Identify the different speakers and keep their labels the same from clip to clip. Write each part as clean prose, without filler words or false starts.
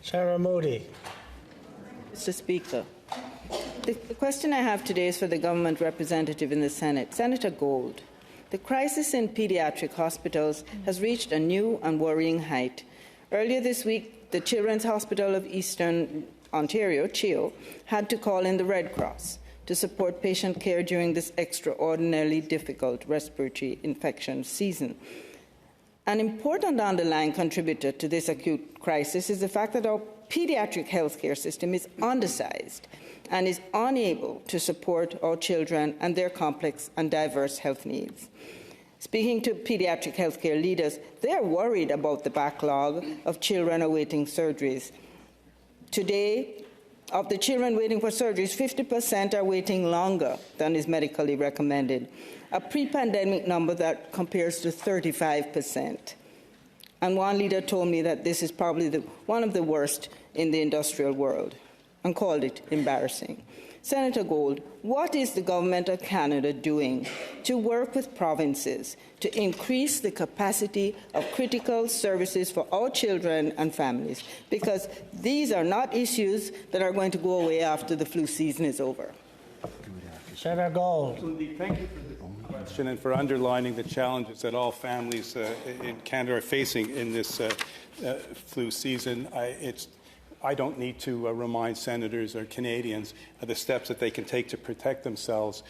Speaker 1: Sarah Moody.
Speaker 2: Mr. Speaker, the question I have today is for the government representative in the Senate, Senator Gold. The crisis in pediatric hospitals has reached a new and worrying height. Earlier this week, the Children's Hospital of Eastern Ontario, CHEO, had to call in the Red Cross to support patient care during this extraordinarily difficult respiratory infection season. An important underlying contributor to this acute crisis is the fact that our pediatric healthcare system is undersized and is unable to support our children and their complex and diverse health needs. Speaking to pediatric healthcare leaders, they're worried about the backlog of children awaiting surgeries. Today, of the children waiting for surgeries, 50% are waiting longer than is medically recommended, a pre-pandemic number that compares to 35%. And one leader told me that this is probably one of the worst in the industrial world and called it embarrassing. Senator Gold, what is the Government of Canada doing to work with provinces to increase the capacity of critical services for our children and families? Because these are not issues that are going to go away after the flu season is over.
Speaker 1: Senator Gold.
Speaker 3: Thank you for the question and for underlining the challenges that all families in Canada are facing in this flu season. I don't need to remind senators or Canadians of the steps that they can take to protect themselves,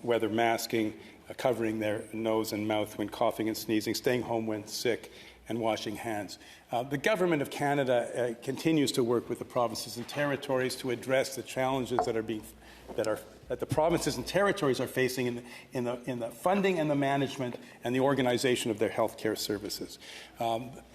Speaker 3: whether masking, covering their nose and mouth when coughing and sneezing, staying home when sick, and washing hands. The Government of Canada continues to work with the provinces and territories to address the challenges that the provinces and territories are facing in the funding and the management and the organization of their health care services.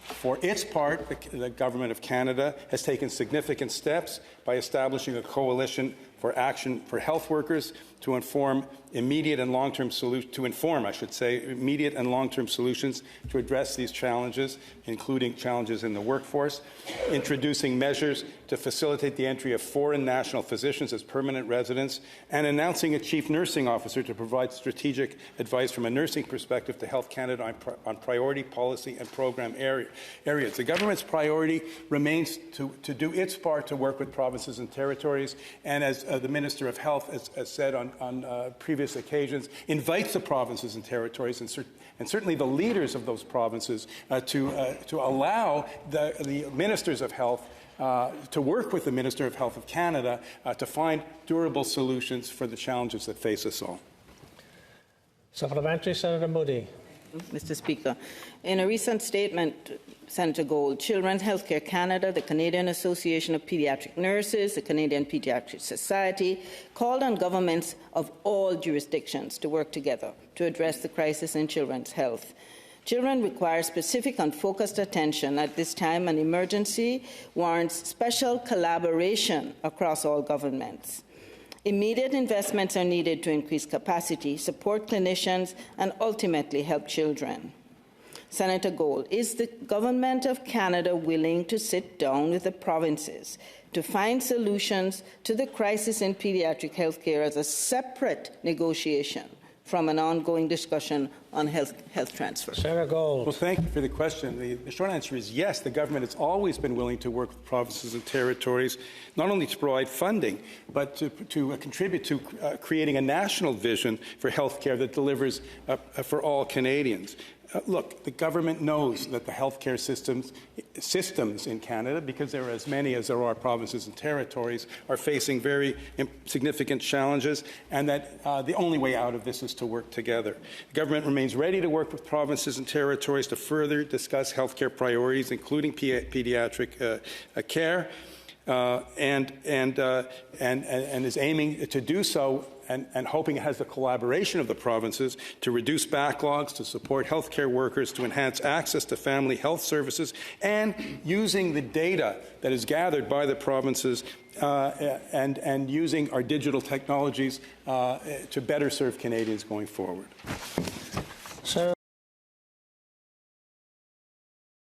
Speaker 3: For its part, the Government of Canada has taken significant steps by establishing a coalition for action for health workers to inform immediate and long-term solutions, immediate and long-term solutions to address these challenges, including challenges in the workforce, introducing measures to facilitate the entry of foreign national physicians as permanent residents, and announcing a chief nursing officer to provide strategic advice from a nursing perspective to Health Canada on priority policy and program areas. The government's priority remains to do its part to work with provinces and territories, and as the Minister of Health has said on previous occasions, invites the provinces and territories and certainly the leaders of those provinces to allow the Ministers of Health to work with the Minister of Health of Canada to find durable solutions for the challenges that face us all.
Speaker 1: Supplementary, Senator Moody.
Speaker 2: Mr. Speaker, in a recent statement, Senator Gold, Children's Healthcare Canada, the Canadian Association of Pediatric Nurses, the Canadian Pediatric Society, called on governments of all jurisdictions to work together to address the crisis in children's health. Children require specific and focused attention at this time. An emergency warrants special collaboration across all governments. Immediate investments are needed to increase capacity, support clinicians, and ultimately help children. Senator Gold, is the Government of Canada willing to sit down with the provinces to find solutions to the crisis in pediatric health care as a separate negotiation from an ongoing discussion on health transfer?
Speaker 1: Senator Gold.
Speaker 3: Well, thank you for the question. The short answer is yes. The government has always been willing to work with provinces and territories, not only to provide funding, but to contribute to creating a national vision for health care that delivers for all Canadians. Look, the government knows that the healthcare systems in Canada, because there are as many as there are provinces and territories, are facing very significant challenges, and that the only way out of this is to work together. The government remains ready to work with provinces and territories to further discuss healthcare priorities, including pediatric care, and is aiming to do so. And hoping it has the collaboration of the provinces to reduce backlogs, to support healthcare workers, to enhance access to family health services, and using the data that is gathered by the provinces and using our digital technologies to better serve Canadians going forward.
Speaker 1: Sir.